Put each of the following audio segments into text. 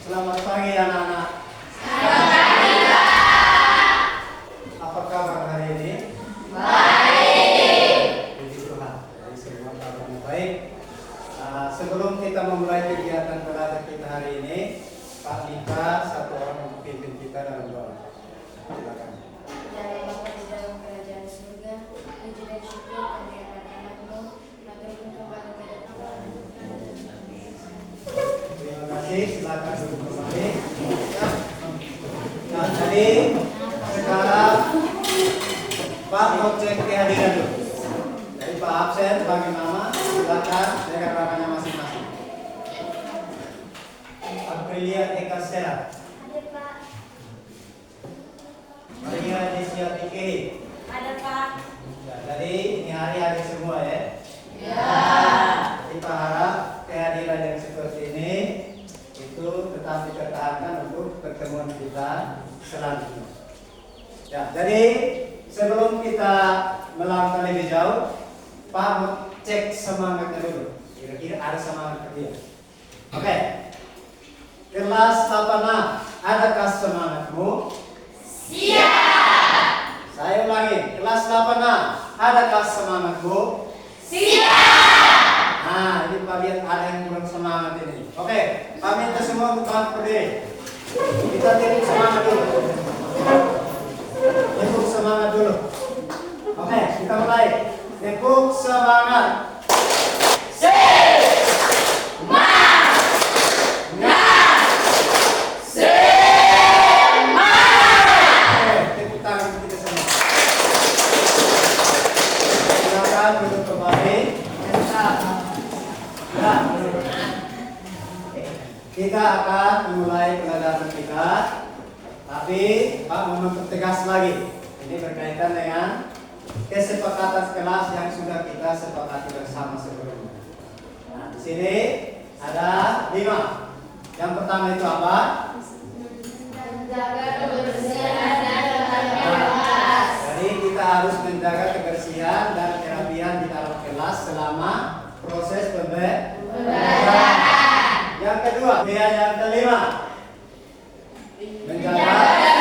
Selamat pagi anak-anak. Selamat pagi, Pak. Apa kabar hari ini? Baik. Puji Tuhan. Jadi semua kabarnya baik. Sebelum kita memulai kegiatan belajar kita hari ini, Pak Dika satu orang memimpin kita dalam doa. Silakan. Ya Bapa di dalam kerajaan surga, puji dan syukur kehadiran anak-Mu, maturkan kepada Tuhan. Terima kasih. Silakan duduk kembali. Nah, jadi sekarang Pak mau cek kehadiran dulu. Jadi Pak absen bagi nama, silakan dengan namanya masing-masing. Aprilia Eka Sera, Ada Pak. Maria Desia Tikiri. Ada Pak. Ya, jadi ini hari-hari semua ya. Ya. Kita harap kehadiran yang seperti ini itu tetap dipertahankan untuk pertemuan kita selanjutnya. Ya, jadi sebelum kita melangkah lebih jauh, Pak mau cek semangatnya dulu. Kira-kira ada semangat dia. Oke. Kelas 86, adakah semangatmu? Siap. Saya ulangi, kelas 86, adakah semangatmu? Siap. Nah, ini Pak lihat ada yang kurang semangat ini. Oke, Pak minta semua untuk taat berdiri. Kita titik semangat dulu. Tepuk semangat dulu. Oke, kita mulai. Tepuk semangat. Oke, tepuk tangan kita semua. Silakan duduk kembali. Ya, kita akan memulai pelajaran kita, tapi Pak mau mempertegas lagi. Ini berkaitan dengan kesepakatan kelas yang sudah kita sepakati bersama sebelumnya. Nah, di sini ada 5. Yang pertama itu apa? Menjaga kebersihan dan kerapian kelas. Jadi kita harus menjaga kebersihan dan kerapian di dalam kelas selama proses pembelajaran. Yang kedua, yang kelima, menjaga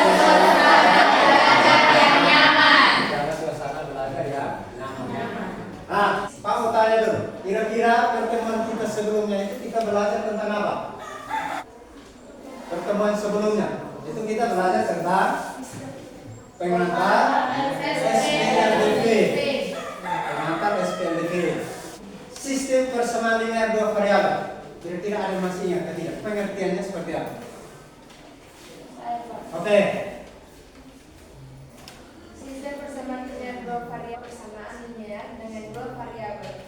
suasana belajar yang nyaman. Nah, Pak mau tanya dulu, kira-kira pertemuan kita sebelumnya itu kita belajar tentang apa? Pertemuan sebelumnya itu kita belajar tentang pengantar SPLDV. Pengantar SPLDV. Sistem persamaan linear dua variabel. Kira-kira ada yang masih ingat tidak? Pengertiannya seperti apa? Oke. Sistem persamaan linear dua variabel persamaan linear dengan dua variabel.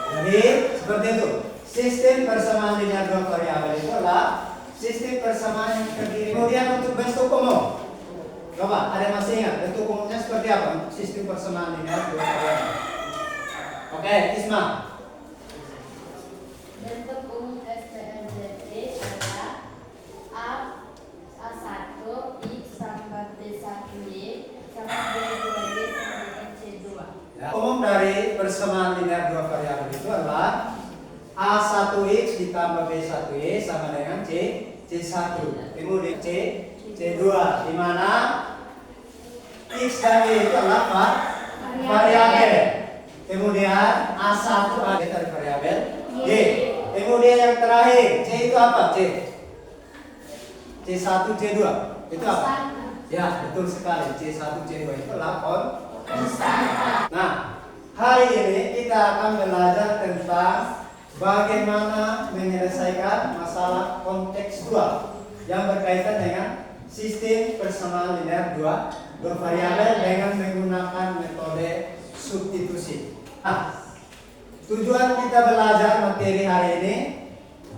Jadi seperti itu. Sistem persamaan linear dua variabel itu adalah sistem persamaan yang terdiri. Kemudian untuk bentuk umum. Coba, ada yang masih ingat bentuk umumnya seperti apa untuk sistem persamaan linear dua variabel? Oke, Isma. Bentuk umum SPLDV adalah A1 X tambah B1Y sama B2Y sama C2. Ya. Umum dari persamaan linear dua variabel itu adalah A1X ditambah B1Y sama dengan C1. Kemudian C2, di mana X dan Y itu adalah variabel. Kemudian A1 dari variabel Y. Kemudian yang terakhir C itu apa? C1, C2 itu apa? Ya, betul sekali. C1, C2 itu adalah konstan. Nah, hari ini kita akan belajar tentang bagaimana menyelesaikan masalah kontekstual yang berkaitan dengan sistem persamaan linear dua variabel dengan menggunakan metode substitusi. Nah, tujuan kita belajar materi hari ini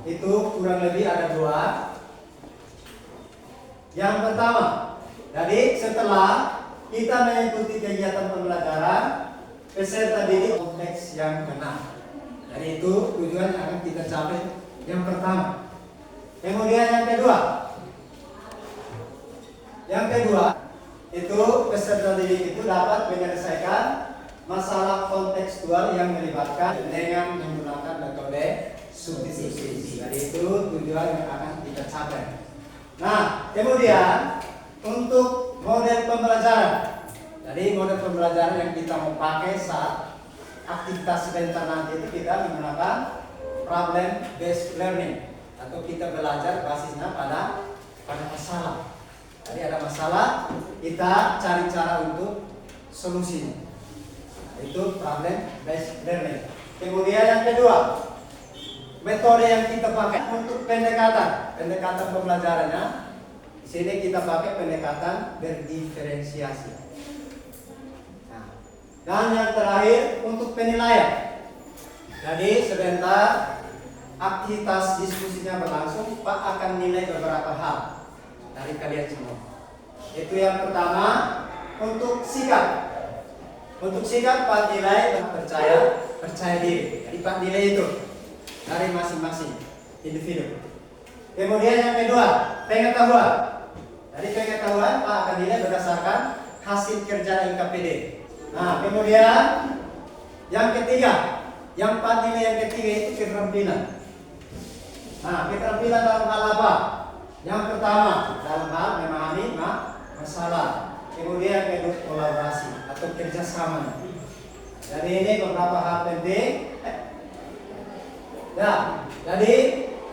itu kurang lebih ada 2. Yang pertama, jadi setelah kita mengikuti kegiatan pembelajaran, peserta didik konteks yang benar. Jadi itu tujuan yang akan kita capai yang pertama. Kemudian yang kedua itu peserta didik itu dapat menyelesaikan masalah kontekstual yang melibatkan dengan menggunakan metode substitusi. Jadi itu tujuan yang akan kita capai. capek. Nah, kemudian untuk model pembelajaran. Jadi model pembelajaran yang kita mau pakai saat aktivitas sebentar nanti itu kita menggunakan problem based learning atau kita belajar basisnya pada masalah. Jadi ada masalah, kita cari cara untuk solusinya. Nah, itu problem based learning. Kemudian yang kedua, metode yang kita pakai untuk pendekatan pembelajarannya. Di sini kita pakai pendekatan berdiferensiasi. Nah, dan yang terakhir untuk penilaian. Jadi sebentar aktivitas diskusinya berlangsung, Pak akan nilai beberapa hal dari kalian semua. Itu yang pertama untuk sikap. Untuk sikap Pak nilai percaya diri. Jadi Pak nilai itu dari masing-masing individu. Kemudian yang kedua, pengetahuan. Dari pengetahuan Pak akan nilai berdasarkan hasil kerja LKPD. Nah, kemudian yang ketiga, yang Pak nilai yang ketiga itu keterampilan. Nah, keterampilan dalam hal apa? Yang pertama, dalam hal memahami masalah. Kemudian kedua, kolaborasi atau kerjasama. Jadi ini beberapa hal penting. Nah, jadi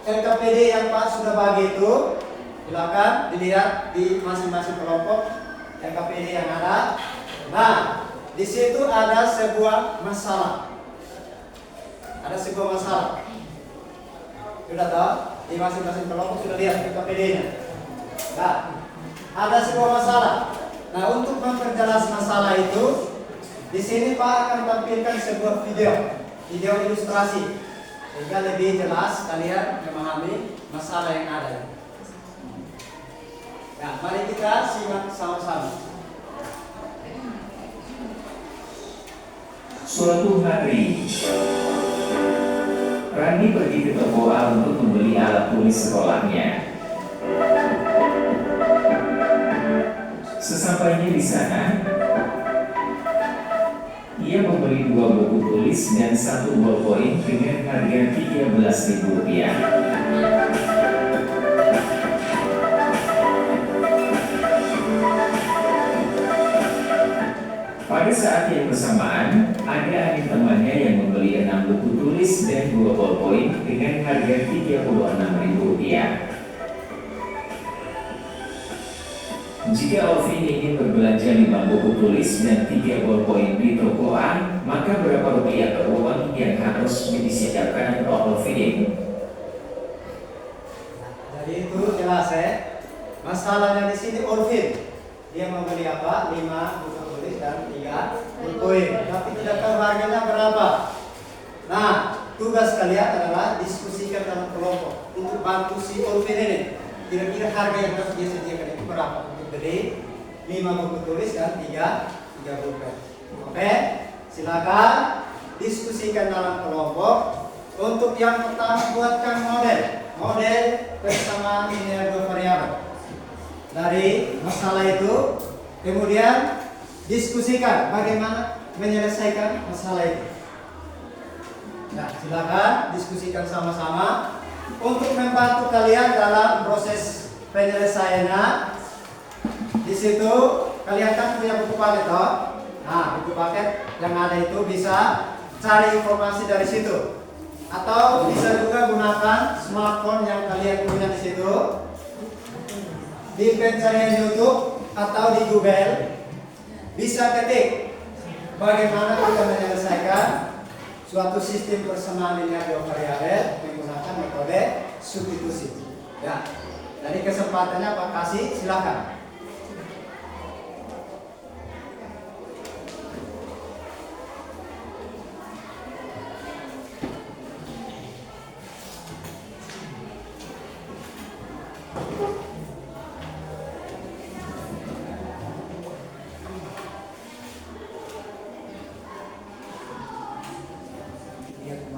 LKPD yang Pak sudah bagi itu, silakan dilihat di masing-masing kelompok LKPD yang ada. Nah, di situ ada sebuah masalah. Ada sebuah masalah. Sudah tahu? Di masing-masing kelompok sudah lihat LKPD-nya. Nah, ada sebuah masalah. Nah, untuk memperjelas masalah itu, di sini Pak akan tampilkan sebuah video ilustrasi, sehingga lebih jelas kalian memahami masalah yang ada. Nah, mari kita simak sama-sama. Suatu hari, Rani pergi ke toko A untuk membeli alat tulis sekolahnya. Sesampainya di sana, ia membeli 2 buku tulis dan 1 ballpoint dengan harga Rp13.000. Pada saat yang bersamaan, ada adik temannya yang membeli 6 buku tulis dan 2 ballpoint dengan harga Rp36.000. Jika Alvin ingin berbelanja 5 buku tulis dan 3 ballpoint di toko A, maka berapa rupiah uang yang harus disiapkan Alvin? Jadi itu jelas ya. Masalahnya di sini Alvin. Dia membeli apa? 5 buku tulis dan 3 ballpoint. Tapi tidak tahu harganya berapa. Nah, tugas kalian adalah diskusikan dalam kelompok untuk bantu si Alvin ini. Kira-kira harga yang harus dia sediakan itu berapa untuk beli 5 buku tulis dan 3 ballpoint. Oke, silakan diskusikan dalam kelompok. Untuk yang pertama buatkan model persamaan linear 2 variabel dari masalah itu. Kemudian diskusikan bagaimana menyelesaikan masalah itu. Nah, silakan diskusikan sama-sama. Untuk membantu kalian dalam proses penyelesaiannya, di situ kalian kan punya buku paket toh? Nah, buku paket yang ada itu bisa cari informasi dari situ, atau bisa juga gunakan smartphone yang kalian punya di situ, di pencarian YouTube atau di Google, bisa ketik bagaimana kita menyelesaikan suatu sistem persamaan linear 2 variabel menggunakan metode substitusi. Ya, dari kesempatannya Pak kasih, silakan.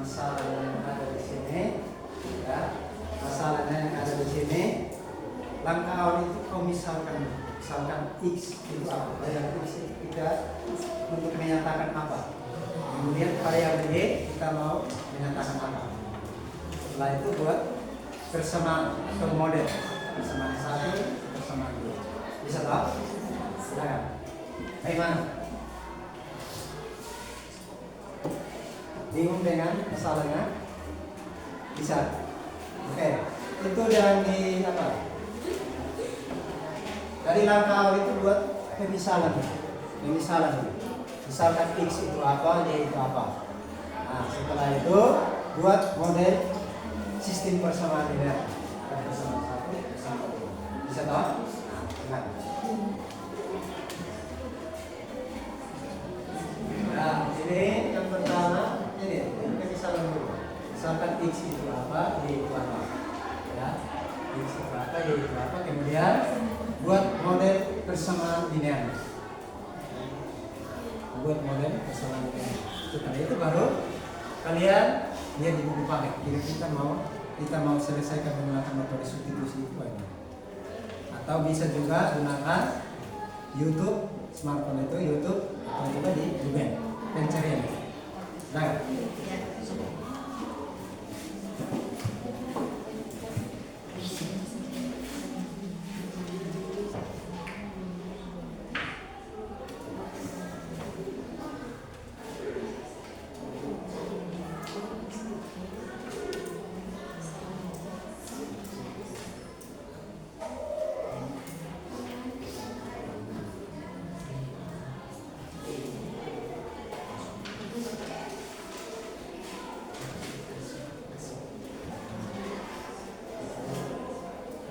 Masalahnya yang ada di sini, ya. Masalahnya yang ada di sini. Langkah awal itu kau misalkan X itu apa? Variabel X itu kita untuk menyatakan apa? Kemudian variabel Y kita mau menyatakan apa? Setelah itu buat persamaan model. Persamaan 1, persamaan 2. Bisa tak? Silakan. Bagaimana? Bingung dengan masalahnya? Bisa. Oke. Itu yang di apa? Dari langkah awal itu buat pemisalan. Misalkan X itu apa, Y itu apa. Nah, setelah itu buat model sistem persamaan linear. Persamaan 1, persamaan 2. Bisa tahu? Nah, nah, ini yang pertama, ini pemisalan dulu. Misalkan X itu apa, Y itu apa. Ya, X itu apa, Y itu apa. Kemudian buat model persamaan linear. Setelah itu baru kalian lihat di buku paket. Jadi kita mau selesaikan menggunakan metode substitusi itu aja. Atau bisa juga gunakan YouTube, smartphone itu YouTube, atau juga di Google pencarian. Nah,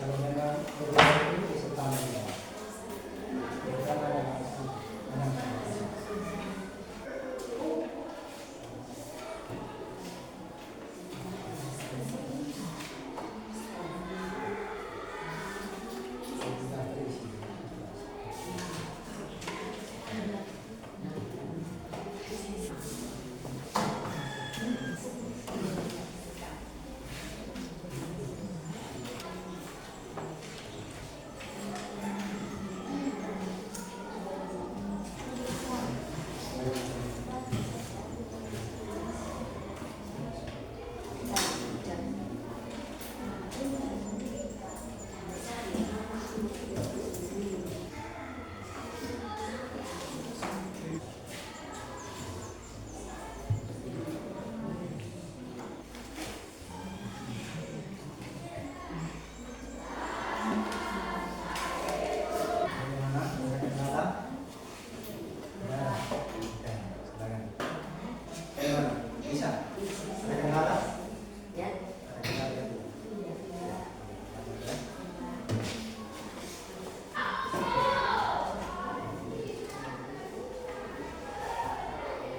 kalau memang berbeda itu bisa tambah ya. Kita ada sudah?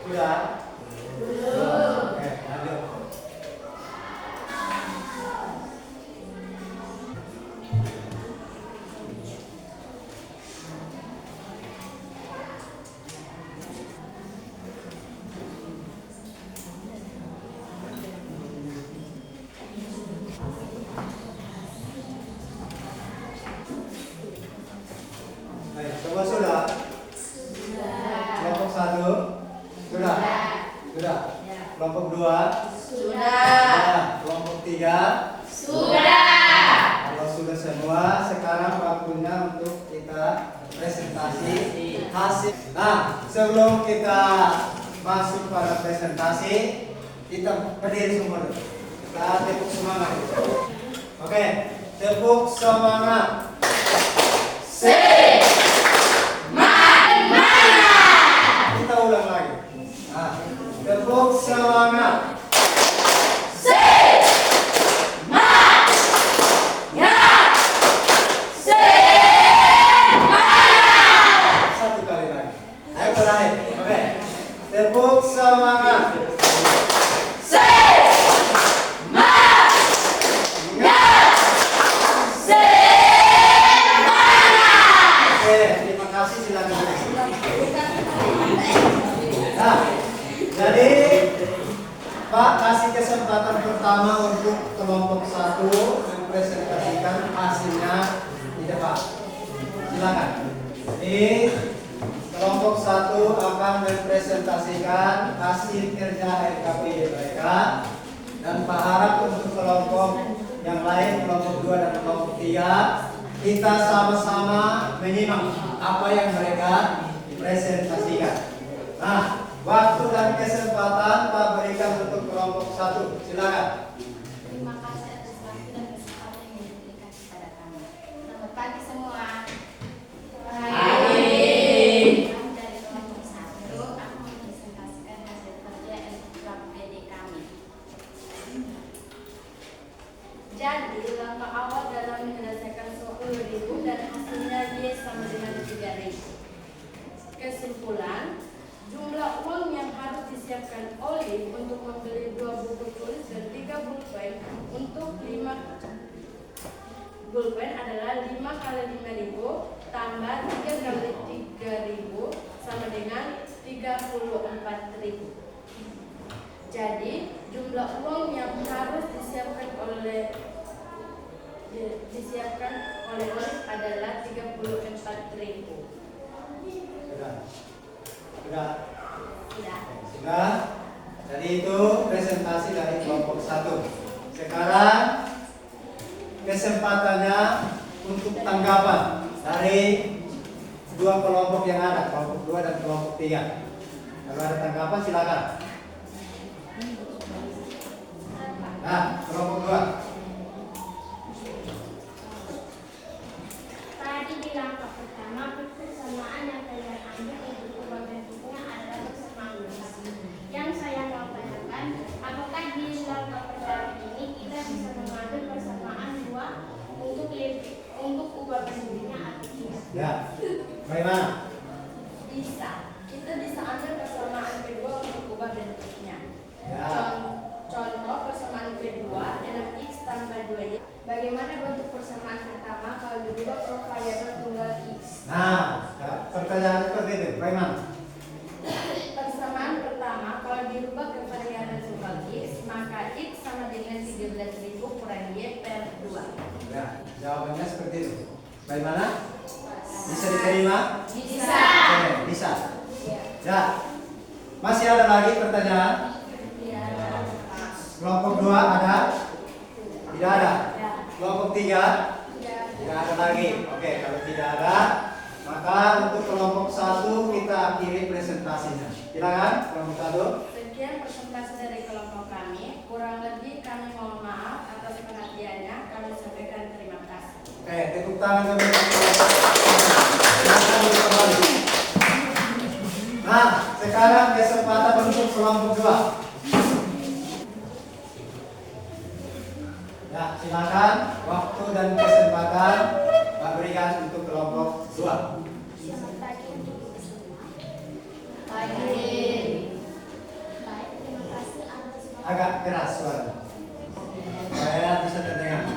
Belum. Oke, lanjut. Baik, semua sudah? Kelompok 1 sudah? Sudah. Kelompok 2 Sudah. Kelompok 3 Sudah. kalau sudah semua, sekarang waktunya untuk kita presentasi hasil. Nah, sebelum kita masuk pada presentasi, kita berdiri semua dulu. Kita tepuk semangat. Oke, tepuk semangat. Kita ulang lagi. Nah, tepuk semangat. Satu kali lagi. Ayo terakhir. Oke. Tepuk semangat. Oke, terima kasih, silakan. Nah, jadi Pak kasih kesempatan pertama untuk kelompok 1 mempresentasikan hasilnya di depan. Silakan. Ini kelompok 1 akan mempresentasikan hasil kerja LKP mereka, dan Pak harap untuk kelompok yang lain kelompok 2 dan kelompok 3, kita sama-sama menyimak apa yang mereka presentasikan. Nah, waktu dan kesempatan Pak berikan untuk kelompok 1. Silakan. Terima kasih atas waktu dan kesempatan yang diberikan kepada kami. Selamat pagi semua. Pagi. Kami dari kelompok 1 akan mempresentasikan hasil kerja LPD kami. Jadi, langkah awal dalam menyelesaikan soal ribu dan hasilnya Y sama dengan 3.000. Kesimpulan, jumlah uang yang harus disiapkan Oli untuk membeli 2 buku tulis dan 3 pulpen untuk 5 pulpen adalah 5 kali 5.000 tambah 3 kali 3.000 sama dengan 34.000. Jadi jumlah uang yang harus disiapkan oleh Oli adalah 34.000. Sudah. Jadi itu presentasi dari kelompok 1. Sekarang kesempatannya untuk tanggapan dari 2 kelompok yang ada, kelompok 2 dan kelompok 3. Kalau ada tanggapan silakan. Nah, kelompok 2. Tadi di langkah pertama, persamaan yang kalian ambil untuk ubah bentuknya adalah persamaan luas. Yang saya mau tanyakan, apakah di langkah pertama ini kita bisa mengambil persamaan 2 untuk ubah bentuknya atau tidak? Ya. Bagaimana? Bisa. Kita bisa ambil persamaan kedua untuk ubah bentuknya. Ya. Contoh persamaan kedua 6x tambah 2y. Bagaimana bentuk persamaan pertama kalau dirubah ke variabel tunggal x? Nah, pertanyaan seperti itu. Bagaimana? Persamaan pertama kalau dirubah ke variabel tunggal x, maka x sama dengan 13.000 kurang y per 2. Ya, jawabannya seperti itu. Bagaimana? Bisa diterima? Bisa. Oke, bisa. Ya. Masih ada lagi pertanyaan? Kelompok 2 ada? Tidak ada. Kelompok 3? Tidak ada lagi. Oke, kalau tidak ada, maka untuk kelompok 1 kita akhiri presentasinya. Silakan kelompok 1. Sekian presentasi dari kelompok kami. Kurang lebih kami mohon maaf atas perhatiannya. Kami sampaikan terima kasih. Oke, tepuk tangan kami. Silakan kembali. Nah, sekarang kesempatan untuk kelompok 2. Ya, silakan waktu dan kesempatan Pak berikan untuk kelompok 2. Selamat pagi untuk ibu semua. Pagi. Baik, terima kasih atas waktu. Agak keras suara. Saya bisa terdengar.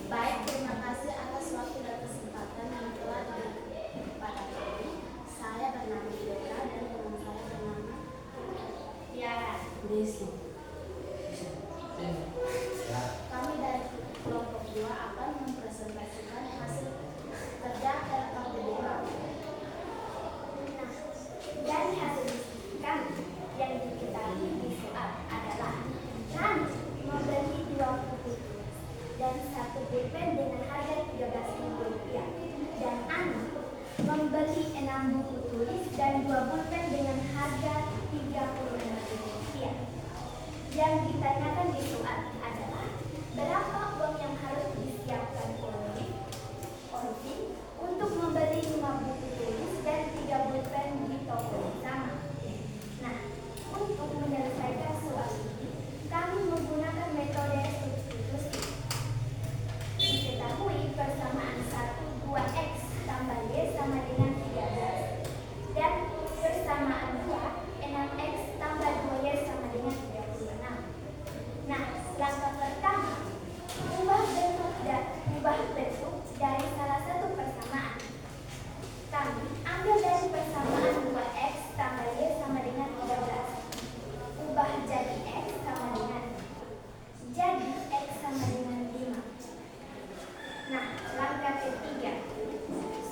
Baik, terima kasih atas waktu dan kesempatan yang telah diberikan kepada kami. Saya bernama Yura dan teman saya bernama Tiara. Ya. Kami dari kelompok 2 akan mempresentasikan hasil kerja LPD kami. Nah, dari hasil kami yang diketahui di soal adalah kami membeli 2 buku tulis dan 1 pulpen dengan harga Rp13.000 dan Ana membeli 6 buku tulis dan 2 pulpen dengan harga Rp36.000. Yang ditanyakan di soal adalah berapa uang yang harus disiapkan oleh Olvi untuk membeli 5 buku tulis dan 3 pulpen di toko yang sama. Nah, untuk menyelesaikan soal ini, kami menggunakan metode substitusi. Diketahui persamaan 1 2x tambah y sama dengan 13 dan persamaan 2 6x tambah 2y sama dengan 36. Nah, langkah pertama, ubah bentuk dari salah satu persamaan. Kami ambil dari persamaan 2x tambah y sama dengan 13. Ubah jadi x sama dengan jadi x sama dengan 5. Nah, langkah ketiga,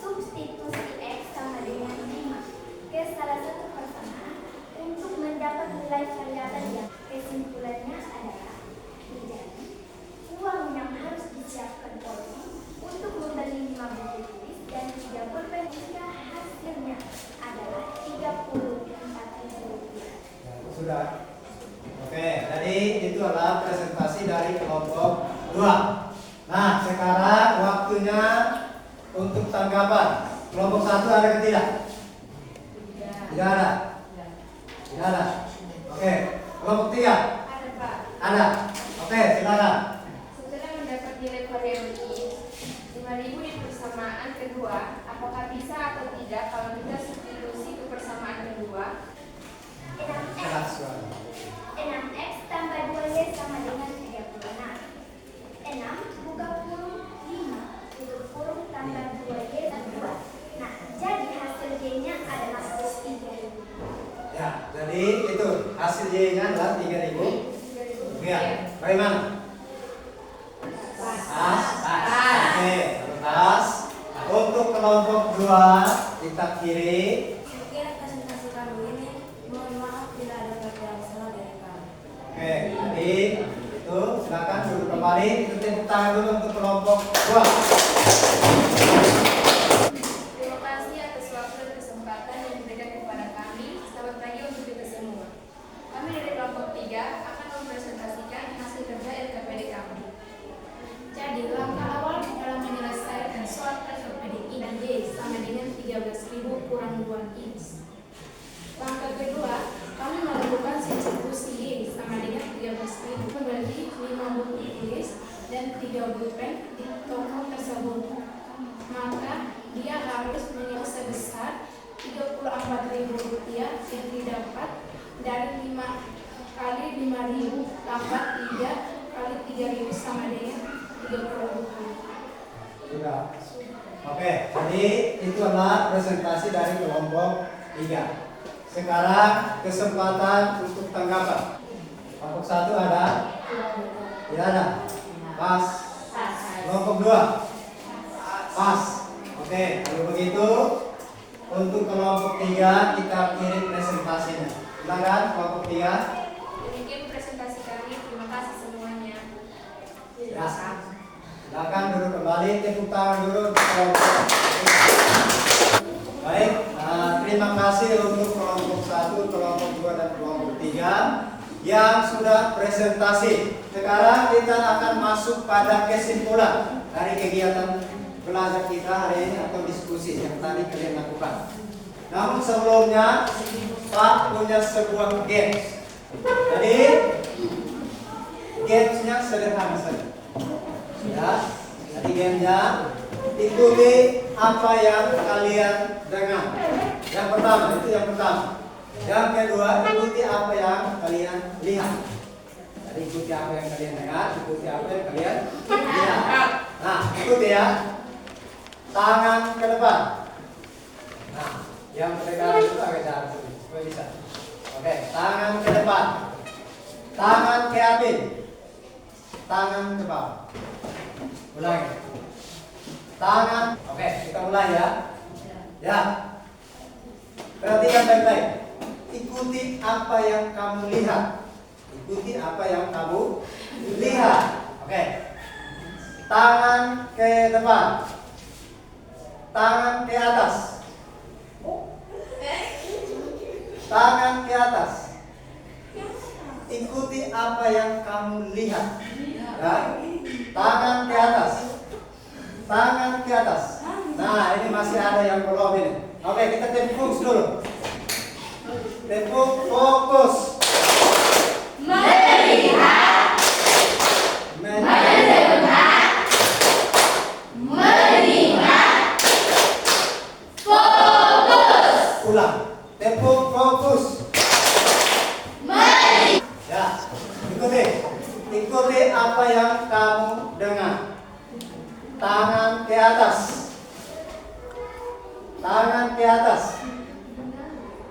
substitusi x sama dengan 5 ke salah satu persamaan untuk mendapat nilai variabel yang kesimpulannya adalah menjadi uang yang sekarang waktunya untuk tanggapan. Kelompok 1 ada atau tidak? Tidak ada. Tidak ada. Oke. Kelompok 3 Ada Pak. ada. Oke, silakan. Setelah mendapat nilai prioritas 5.000 di persamaan kedua, apakah bisa atau tidak kalau kita substitusi ke persamaan kedua? 6x 6x tambah 2y sama dengan 36. 6 buka kurung 5 tutup kurung tambah 2y dan 2. Nah, jadi hasil y-nya adalah 3.000. Ya, jadi itu hasil Y-nya adalah 3.000. Ya, bagaimana? Pas. Oke, pas. Untuk kelompok 2 kita kiri. Mungkin presentasi kami ini, mohon maaf bila ada kata yang salah dari kami. Oke, jadi itu silakan duduk kembali. Itu tepuk tangan dulu untuk kelompok 2. Terima kasih atas waktu dan kesempatan yang diberikan kepada kami. Selamat pagi untuk kita semua. Kami dari kelompok 3 akan mempresentasikan hasil kerja LKPD kami. Jadi, langkah awal dalam menyelesaikan soal LKPD ini Y sama dengan 13.000 kurang 2x. Langkah kedua, kami melakukan substitusi Y sama dengan 13.000 membeli 5 buku tulis dan 3 pulpen di toko tersebut. Maka dia harus menyewa sebesar Rp34.000 yang didapat dari 5 kali 5.000 tambah 3 kali 3.000 sama dengan 30 buku. Sudah. Oke, jadi itu adalah presentasi dari kelompok 3. Sekarang kesempatan untuk tanggapan. Kelompok 1 ada? Tidak ada. Pas. Kelompok 2 pas. Oke, kalau begitu untuk kelompok 3 kita kirim presentasinya. Silakan kelompok 3. Demikian presentasi kami. Terima kasih semuanya. Ya. Silakan duduk kembali, tepuk tangan dulu untuk kelompok 3. Baik, terima kasih untuk kelompok 1, kelompok 2 dan kelompok 3 yang sudah presentasi. Sekarang kita akan masuk pada kesimpulan dari kegiatan belajar kita hari ini atau diskusi yang tadi kalian lakukan. Namun sebelumnya Pak punya sebuah games. Jadi gamesnya sederhana saja. Ya, jadi gamenya ikuti apa yang kalian dengar. Yang pertama itu yang pertama. Yang kedua ikuti apa yang kalian lihat. Jadi ikuti apa yang kalian dengar, ikuti apa yang kalian lihat. Nah, ikuti ya. Tangan ke depan. Nah, yang pegangan itu agak jauh supaya bisa. Oke, tangan ke depan. Tangan ke atas. Tangan ke bawah. Ulangi. Tangan. Oke, kita mulai ya. Ya. Perhatikan baik-baik. Ikuti apa yang kamu lihat. Ikuti apa yang kamu lihat. Oke. Tangan ke depan. Tangan ke atas. Tangan ke atas. Ikuti apa yang kamu lihat. Ya. Tangan ke atas. Tangan ke atas. Nah, ini masih ada yang belum ini. Oke, kita tepuk dulu. Tepuk, fokus. Melihat, mendengar, melihat, fokus. Ulang. Tepuk, fokus. Ya, ikuti. Ikuti apa yang kamu dengar. Tangan ke atas. Tangan ke atas.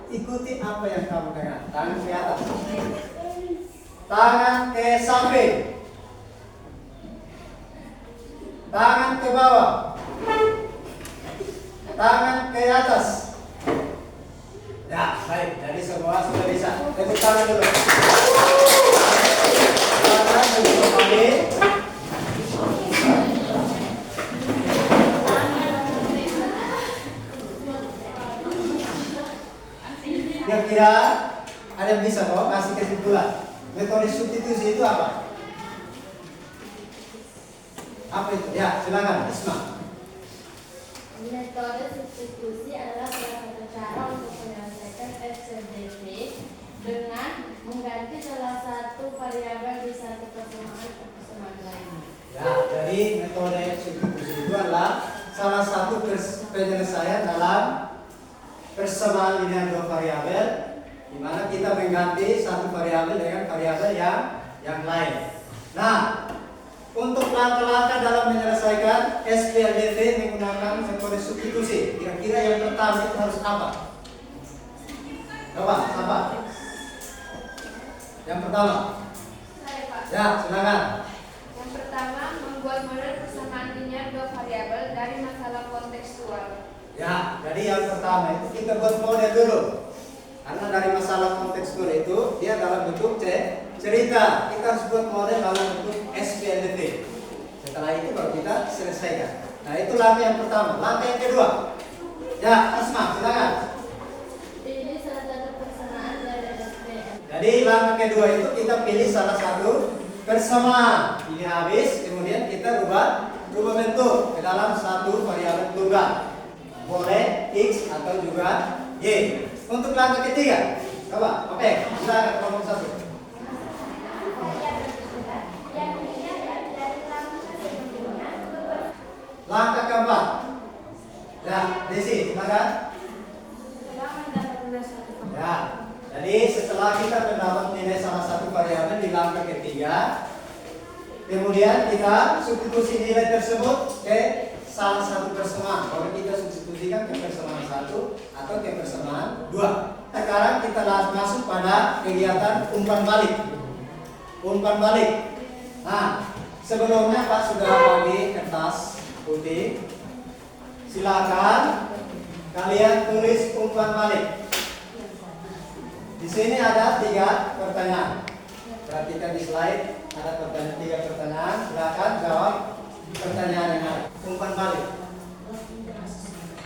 Ikuti apa yang kamu dengar. Tangan ke atas. Tangan ke samping. Tangan ke bawah. Tangan ke atas. Ya, baik. Jadi semua sudah bisa. Tepuk tangan dulu. Tangan dulu kembali. Kira-kira ada yang bisa kok kasih kesimpulan. Metode substitusi itu apa? Apa itu? Ya, silakan Isma. Metode substitusi adalah salah satu cara untuk menyelesaikan SCDV dengan mengganti salah satu variabel di satu persamaan ke persamaan lain. Ya, jadi metode substitusi itu adalah salah satu penyelesaian dalam persamaan linear dua variabel, di mana kita mengganti satu variabel dengan variabel yang lain. Nah, untuk langkah-langkah dalam menyelesaikan SPLDT menggunakan metode substitusi, kira-kira yang pertama itu harus apa? Coba, apa? Yang pertama. Saya, Pak. Ya, silakan. Yang pertama, membuat model persamaan linear dua variabel dari masalah kontekstual. Ya, jadi yang pertama itu kita buat model dulu. Karena dari masalah kontekstual itu dia dalam bentuk cerita. Kita harus buat model dalam bentuk SPLDT. Setelah itu baru kita selesaikan. Nah, itu langkah yang pertama. Langkah yang kedua. Ya, Asma, silakan. Pilih salah satu persamaan dari SPL. Jadi langkah kedua itu kita pilih salah satu persamaan. Ini habis, kemudian kita rubah bentuk ke dalam satu variabel tunggal. Boleh X atau juga Y. Untuk langkah ketiga, coba, oke, silakan kelompok satu. Langkah keempat. Ya, Desi, silakan. Setelah mendapat nilai satu Ya, jadi setelah kita mendapat nilai salah satu variabel di langkah ketiga, kemudian kita substitusi nilai tersebut ke salah satu persamaan. Kalau kita substitusikan ke persamaan 1 atau ke persamaan 2. Sekarang kita masuk pada kegiatan umpan balik. Umpan balik. Nah, sebelumnya Pak sudah bagi kertas putih. Silakan kalian tulis umpan balik. Di sini ada 3 pertanyaan. Perhatikan di slide, ada pertanyaan 3 pertanyaan. Silakan jawab pertanyaan yang ada. Umpan balik.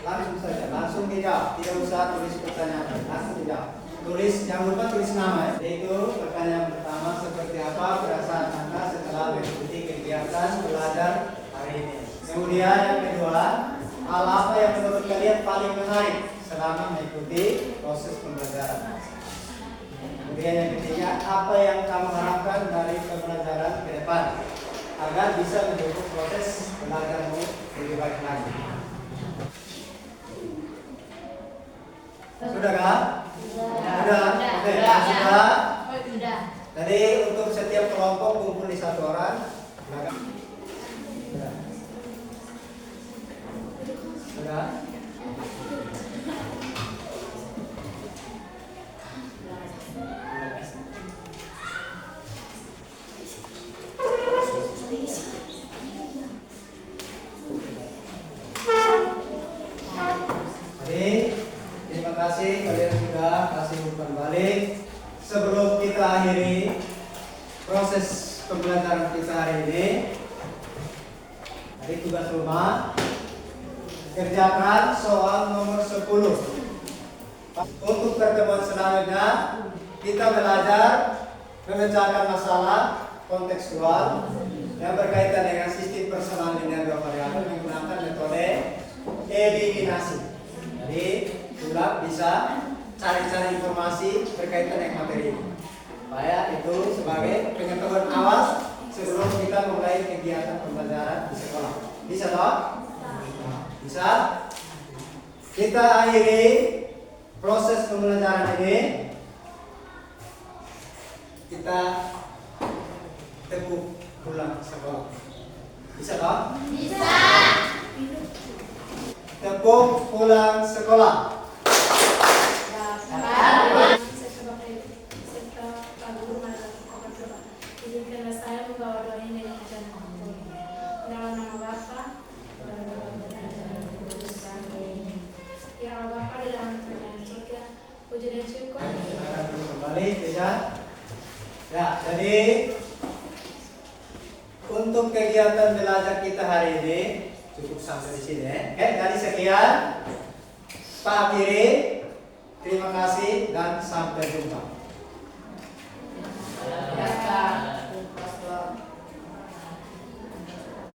Langsung saja, langsung dijawab. Tidak usah tulis pertanyaan, langsung dijawab. Tulis, jangan lupa tulis nama ya. Yaitu pertanyaan pertama, seperti apa perasaan Anda setelah mengikuti kegiatan belajar hari ini. Kemudian yang kedua, hal apa yang menurut kalian paling menarik selama mengikuti proses pembelajaran. Kemudian yang ketiga, apa yang kamu harapkan dari pembelajaran ke depan agar bisa mendukung proses belajarmu lebih baik lagi. Sudah kah? Sudah. Oke, sudah. Sudah. Jadi untuk setiap kelompok kumpul di satu orang. Silakan. Sudah. Sudah. Jadi, terima kasih kalian sudah kasih umpan balik. Sebelum kita akhiri proses pembelajaran kita hari ini, dari tugas rumah, kerjakan soal nomor 10. Untuk pertemuan selanjutnya, kita belajar memecahkan masalah kontekstual yang berkaitan dengan sistem persamaan linear dua variabel menggunakan metode eliminasi. Jadi, Tulak bisa cari-cari informasi berkaitan dengan materi ini. Supaya itu sebagai pengetahuan awal sebelum kita mulai kegiatan pembelajaran di sekolah. Bisa toh? Bisa? Kita akhiri proses pembelajaran ini. Kita tepuk pulang sekolah. Bisa toh? Bisa. Tepuk pulang sekolah. Izinkanlah saya membawa doa ini dengan rencana Allah. Dalam nama Bapa ya Allah Bapa di dalam kerajaan surga, puji dan syukur. Silakan dulu kembali, bisa. Ya, jadi untuk kegiatan belajar kita hari ini cukup sampai di sini. Jadi sekian, Pak akhiri. Terima kasih dan sampai jumpa.